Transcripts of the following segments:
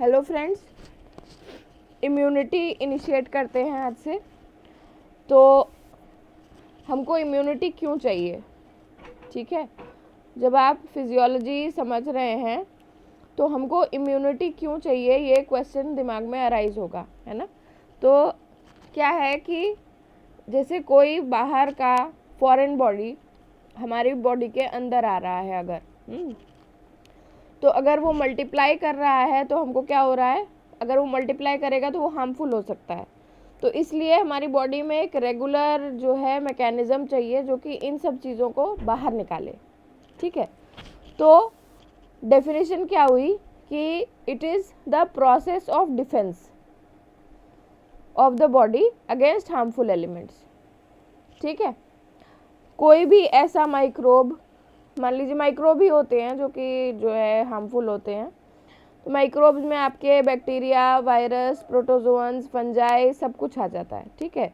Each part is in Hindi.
हेलो फ्रेंड्स, इम्यूनिटी इनिशिएट करते हैं आज से। तो हमको इम्यूनिटी क्यों चाहिए? ठीक है, जब आप फिजियोलॉजी समझ रहे हैं तो हमको इम्यूनिटी क्यों चाहिए, ये क्वेश्चन दिमाग में अराइज होगा, है ना। तो क्या है कि जैसे कोई बाहर का फॉरेन बॉडी हमारी बॉडी के अंदर आ रहा है अगर तो अगर वो मल्टीप्लाई कर रहा है तो हमको क्या हो रहा है, अगर वो मल्टीप्लाई करेगा तो वो हार्मफुल हो सकता है। तो इसलिए हमारी बॉडी में एक रेगुलर जो है मैकेनिज्म चाहिए जो कि इन सब चीज़ों को बाहर निकाले। ठीक है, तो डेफिनेशन क्या हुई कि it is the process of defence of the body against harmful elements. ठीक है, कोई भी ऐसा माइक्रोब, मान लीजिए माइक्रोब भी होते हैं जो है हार्मफुल होते हैं। तो माइक्रोब्स में आपके बैक्टीरिया, वायरस, प्रोटोजोअन्स, फंजाई सब कुछ आ जाता है। ठीक है,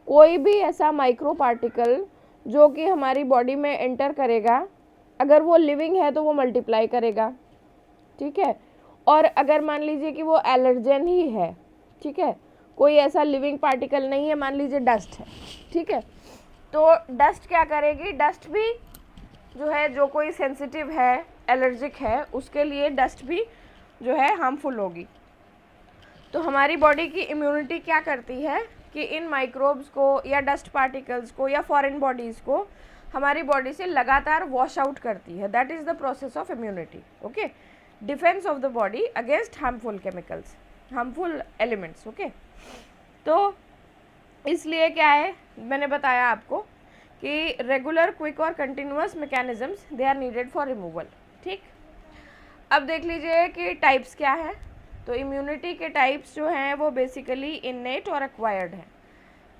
कोई भी ऐसा माइक्रो पार्टिकल जो कि हमारी बॉडी में एंटर करेगा, अगर वो लिविंग है तो वो मल्टीप्लाई करेगा। ठीक है, और अगर मान लीजिए कि वो एलर्जेन ही है, ठीक है, कोई ऐसा लिविंग पार्टिकल नहीं है, मान लीजिए डस्ट है, ठीक है, तो डस्ट क्या करेगी, डस्ट भी जो है, जो कोई सेंसिटिव है, एलर्जिक है, उसके लिए डस्ट भी जो है हार्मफुल होगी। तो हमारी बॉडी की इम्यूनिटी क्या करती है कि इन माइक्रोब्स को या डस्ट पार्टिकल्स को या फॉरेन बॉडीज़ को हमारी बॉडी से लगातार वॉश आउट करती है। That is the process of immunity. Okay, defence of the body against harmful chemicals, harmful elements. Okay, तो इसलिए क्या है, मैंने बताया आपको कि रेगुलर, क्विक और continuous mechanisms they are needed for removal. ठीक, अब देख लीजिए कि टाइप्स क्या है। तो इम्यूनिटी के टाइप्स जो हैं वो बेसिकली इन्नेट और एक्वायर्ड हैं।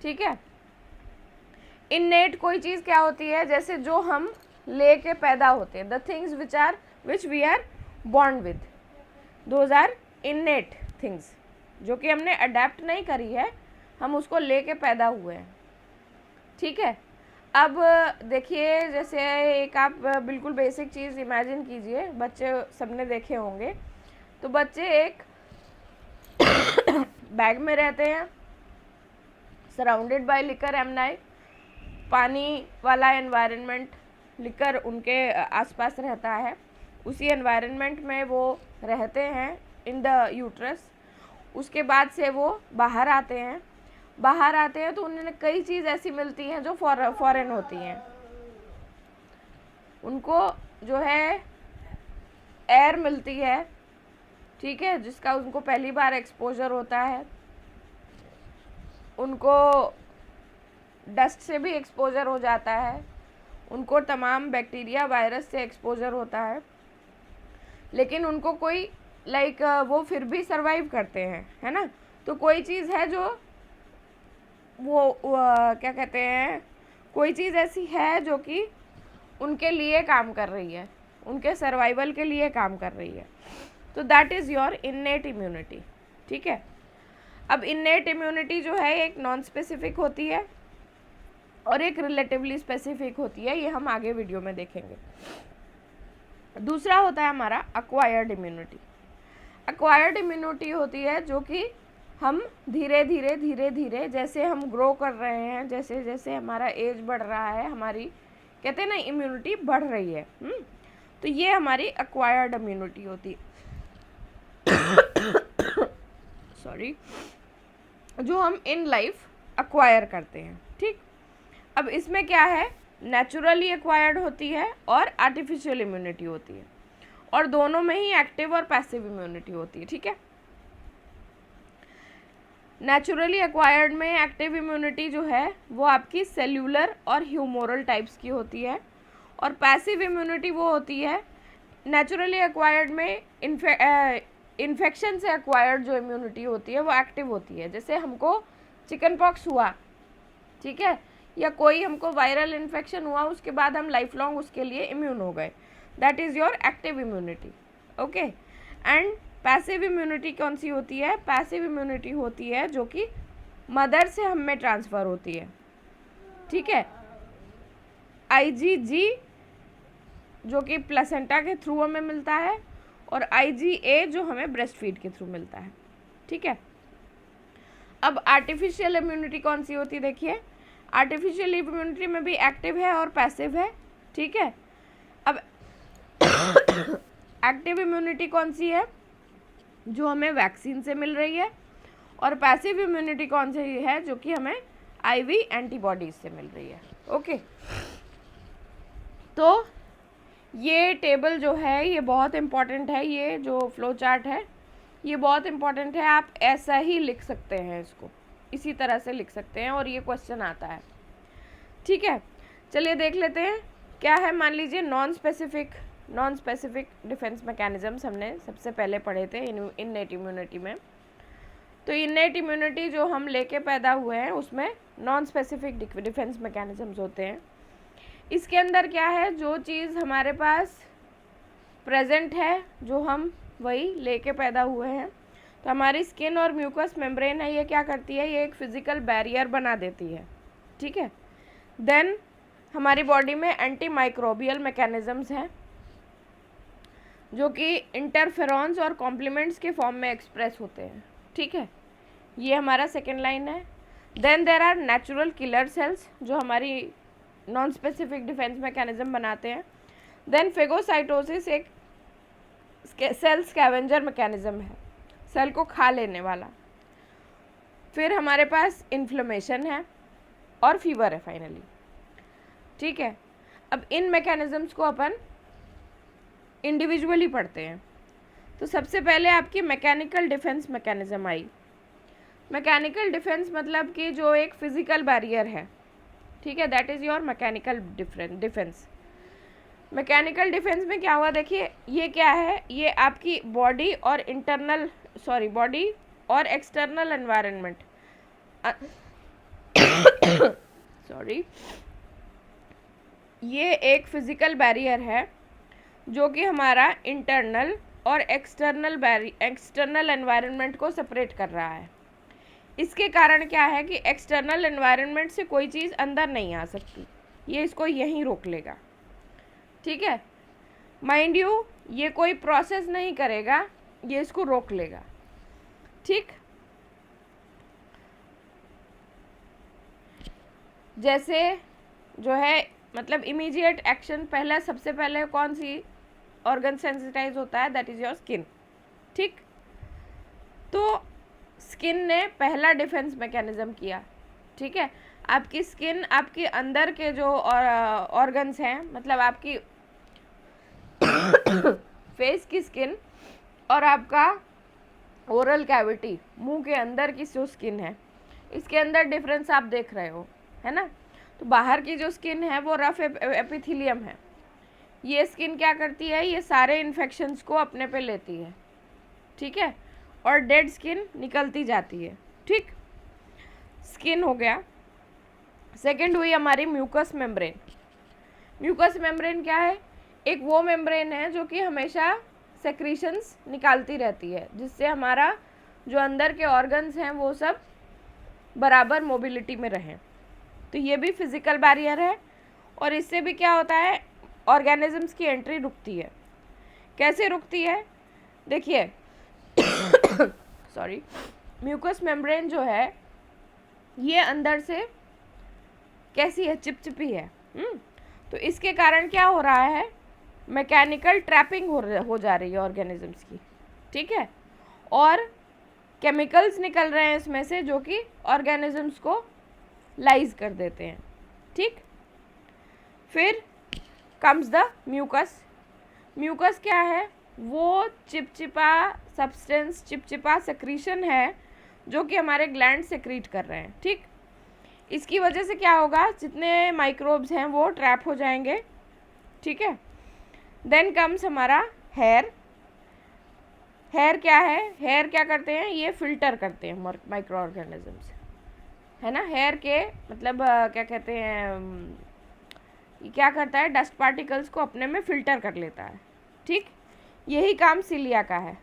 ठीक है, इन्नेट कोई चीज़ क्या होती है, जैसे जो हम लेके पैदा होते हैं, the things which we are born with, those are innate things, जो कि हमने अडेप्ट नहीं करी है, हम उसको लेके पैदा हुए हैं। ठीक है, अब देखिए, जैसे एक आप बिल्कुल बेसिक चीज़ इमेजिन कीजिए, बच्चे सबने देखे होंगे। तो बच्चे एक बैग में रहते हैं, सराउंडेड बाय लिकर एमनाई, पानी वाला एनवायरनमेंट, लिकर उनके आसपास रहता है, उसी एनवायरनमेंट में वो रहते हैं इन द यूट्रस। उसके बाद से वो बाहर आते हैं तो उन्हें कई चीज़ ऐसी मिलती हैं जो फॉरेन होती हैं। उनको जो है एयर मिलती है, ठीक है, जिसका उनको पहली बार एक्सपोजर होता है। उनको डस्ट से भी एक्सपोजर हो जाता है, उनको तमाम बैक्टीरिया, वायरस से एक्सपोजर होता है, लेकिन उनको कोई वो फिर भी सरवाइव करते हैं, है ना। तो कोई चीज़ है जो वो क्या कहते हैं, कोई चीज़ ऐसी है जो कि उनके लिए काम कर रही है, उनके सर्वाइवल के लिए काम कर रही है। तो that is your innate immunity. ठीक है, अब इन्नेट इम्यूनिटी जो है एक नॉन स्पेसिफिक होती है और एक रिलेटिवली स्पेसिफिक होती है, ये हम आगे वीडियो में देखेंगे। दूसरा होता है हमारा अक्वायर्ड इम्यूनिटी। अक्वायर्ड इम्यूनिटी होती है जो कि हम धीरे धीरे जैसे हम ग्रो कर रहे हैं, जैसे जैसे हमारा एज बढ़ रहा है, हमारी कहते हैं ना इम्यूनिटी बढ़ रही है। तो ये हमारी अक्वायर्ड इम्यूनिटी होती है सॉरी, जो हम इन लाइफ अक्वायर करते हैं। ठीक, अब इसमें क्या है, नेचुरली एक्वायर्ड होती है और आर्टिफिशियल इम्यूनिटी होती है, और दोनों में ही एक्टिव और पैसिव इम्यूनिटी होती है। ठीक है, नेचुरली एक्वायर्ड में एक्टिव इम्यूनिटी जो है वो आपकी सेल्यूलर और ह्यूमोरल टाइप्स की होती है, और पैसिव इम्यूनिटी वो होती है नेचुरली एक्वायर्ड में इन्फेक्शन से एक्वायर्ड जो इम्यूनिटी होती है वो एक्टिव होती है। जैसे हमको चिकन पॉक्स हुआ, ठीक है, या कोई हमको वायरल इन्फेक्शन हुआ, उसके बाद हम लाइफ लॉन्ग उसके लिए इम्यून हो गए, that is your active immunity. Okay, and passive immunity कौन सी होती है, पैसिव इम्यूनिटी होती है जो कि मदर से हम में ट्रांसफ़र होती है। ठीक है, IgG जो कि प्लेसेंटा के थ्रू हमें मिलता है, और IgA जो हमें ब्रेस्ट फीड के थ्रू मिलता है, ठीक है। अब आर्टिफिशियल इम्यूनिटी कौन सी होती है, देखिए आर्टिफिशियल इम्यूनिटी में भी एक्टिव है और पैसिव है, ठीक है। अब एक्टिव इम्यूनिटी कौन सी है, जो हमें वैक्सीन से मिल रही है, और पैसिव इम्यूनिटी कौन सी है, जो कि हमें IV एंटीबॉडीज से मिल रही है, ओके। तो ये टेबल जो है ये बहुत इम्पॉर्टेंट है, ये जो फ्लो चार्ट है ये बहुत इम्पॉर्टेंट है, आप ऐसा ही लिख सकते हैं, इसको इसी तरह से लिख सकते हैं और ये क्वेश्चन आता है, ठीक है। चलिए देख लेते हैं क्या है। मान लीजिए नॉन स्पेसिफिक डिफेंस मैकेनिज्म्स हमने सबसे पहले पढ़े थे इननेट इम्यूनिटी में। तो इननेट इम्यूनिटी जो हम लेके पैदा हुए हैं उसमें नॉन स्पेसिफिक डिफेंस मैकेनिज्म्स होते हैं। इसके अंदर क्या है, जो चीज़ हमारे पास प्रेजेंट है जो हम वही लेके पैदा हुए हैं। तो हमारी स्किन और म्यूकस मेम्ब्रेन है, ये क्या करती है, ये एक फिजिकल बैरियर बना देती है, ठीक है। देन हमारी बॉडी में एंटी माइक्रोबियल मैकेनिज्म्स हैं जो कि इंटरफेरॉन्स और कॉम्प्लीमेंट्स के फॉर्म में एक्सप्रेस होते हैं, ठीक है। ये हमारा सेकेंड लाइन है। Then there are natural killer cells जो हमारी नॉन स्पेसिफिक डिफेंस मैकेनिज्म बनाते हैं। देन फेगोसाइटोसिस एक सेल स्कैवेंजर मैकेनिज्म है, सेल को खा लेने वाला। फिर हमारे पास इन्फ्लेमेशन है और फीवर है फाइनली, ठीक है। अब इन मैकेनिज्म्स को अपन इंडिविजुअली पढ़ते हैं। तो सबसे पहले आपकी mechanical defence mechanism I. Mechanical defence मतलब कि जो एक फिजिकल बैरियर है, ठीक है, that is your mechanical defence. Mechanical defence में क्या हुआ, देखिए ये क्या है, ये आपकी बॉडी और एक्सटर्नल एनवायरनमेंट ये एक फिजिकल बैरियर है जो कि हमारा इंटरनल और एक्सटर्नल एनवायरनमेंट को सेपरेट कर रहा है। इसके कारण क्या है कि एक्सटर्नल एनवायरनमेंट से कोई चीज़ अंदर नहीं आ सकती, ये इसको यहीं रोक लेगा, ठीक है। माइंड यू ये कोई प्रोसेस नहीं करेगा, ये इसको रोक लेगा, ठीक। जैसे जो है मतलब इमीडिएट एक्शन, पहला सबसे पहले कौन सी ऑर्गन सेंसिटाइज होता है, दैट इज़ योर स्किन, ठीक। तो स्किन ने पहला डिफेंस मैकेनिज्म किया, ठीक है। आपकी स्किन आपके अंदर के जो ऑर्गन्स हैं, मतलब आपकी फेस की स्किन और आपका ओरल कैविटी, मुंह के अंदर की जो स्किन है, इसके अंदर डिफरेंस आप देख रहे हो, है ना। तो बाहर की जो स्किन है वो रफ एपिथेलियम है। ये स्किन क्या करती है, ये सारे इन्फेक्शंस को अपने पे लेती है, ठीक है, और डेड स्किन निकलती जाती है, ठीक। स्किन हो गया। सेकंड हुई हमारी म्यूकस मेम्ब्रेन। म्यूकस मेम्ब्रेन क्या है, एक वो मेम्ब्रेन है जो कि हमेशा सेक्रीशंस निकालती रहती है, जिससे हमारा जो अंदर के ऑर्गन्स हैं वो सब बराबर मोबिलिटी में रहें। तो ये भी फिजिकल बैरियर है और इससे भी क्या होता है, ऑर्गेनिजम्स की एंट्री रुकती है। कैसे रुकती है, देखिए सॉरी, म्यूकस मेम्ब्रेन जो है ये अंदर से कैसी है, चिपचिपी है। तो इसके कारण क्या हो रहा है, मैकेनिकल ट्रैपिंग हो जा रही है ऑर्गेनिजम्स की, ठीक है, और केमिकल्स निकल रहे हैं इसमें से जो कि ऑर्गेनिजम्स को लाइज कर देते हैं, ठीक। फिर कम्स द म्यूकस। म्यूकस क्या है, वो चिपचिपा सब्सटेंस, चिपचिपा सेक्रीशन है जो कि हमारे ग्लैंड सेक्रीट कर रहे हैं, ठीक। इसकी वजह से क्या होगा, जितने माइक्रोब्स हैं वो ट्रैप हो जाएंगे, ठीक है। देन कम्स हमारा हेयर। हेयर क्या है, हेयर क्या करते हैं, ये फिल्टर करते हैं माइक्रो ऑर्गेनिजम्स, है ना। हेयर के मतलब क्या कहते हैं, ये क्या करता है, डस्ट पार्टिकल्स को अपने में फिल्टर कर लेता है, ठीक। यही काम सिलिया का है।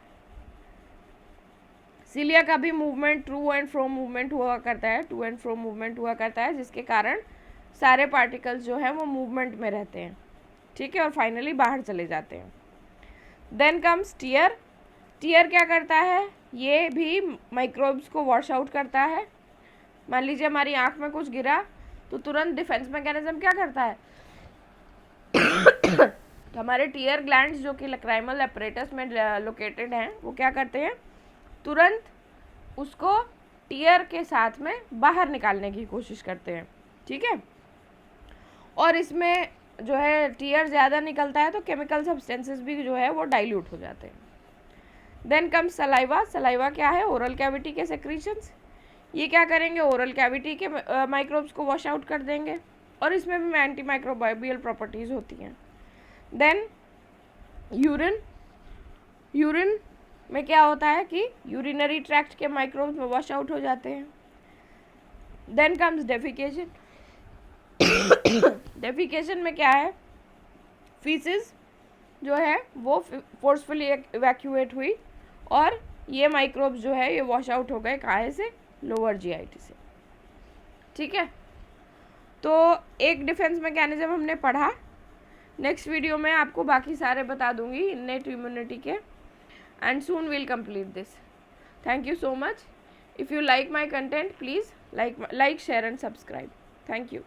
सिलिया का भी movement to and fro movement हुआ करता है, जिसके कारण सारे पार्टिकल्स जो हैं वो मूवमेंट में रहते हैं, ठीक है, और फाइनली बाहर चले जाते हैं। Then comes tier. टीयर क्या करता है, ये भी माइक्रोब्स को वॉश आउट करता है। मान लीजिए हमारी आँख में कुछ गिरा तो तुरंत डिफेंस मैकेनिज्म क्या करता है तो हमारे टीयर ग्लैंड्स जो कि लक्राइमल एपरेटस में लोकेटेड हैं, वो क्या करते हैं, तुरंत उसको टीयर के साथ में बाहर निकालने की कोशिश करते हैं। ठीक है, और इसमें जो है टीयर ज़्यादा निकलता है तो केमिकल सब्सटेंसेस भी जो है वो डाइल्यूट हो जाते हैं। Then come saliva. सलाइवा क्या है, ओरल कैविटी के सेक्रीशंस। ये क्या करेंगे, ओरल कैविटी के माइक्रोब्स को वॉश आउट कर देंगे, और इसमें भी एंटी माइक्रोबाइबियल प्रॉपर्टीज़ होती हैं। Then urine. यूरिन में क्या होता है कि यूरिनरी ट्रैक्ट के माइक्रोब्स में वॉश आउट हो जाते हैं। Then comes defecation. डेफिकेशन में क्या है, फीसिस जो है वो फोर्सफुली इवैक्यूएट हुई और ये माइक्रोब्स जो है ये वॉश आउट हो गए, कहाँ से, लोअर जीआईटी से। ठीक है, तो एक डिफेंस मैकेनिज्म हमने पढ़ा। नेक्स्ट वीडियो में आपको बाकी सारे बता दूंगी इननेट इम्यूनिटी के, and soon will complete this. Thank you so much. If you like my content please like, share and subscribe. Thank you.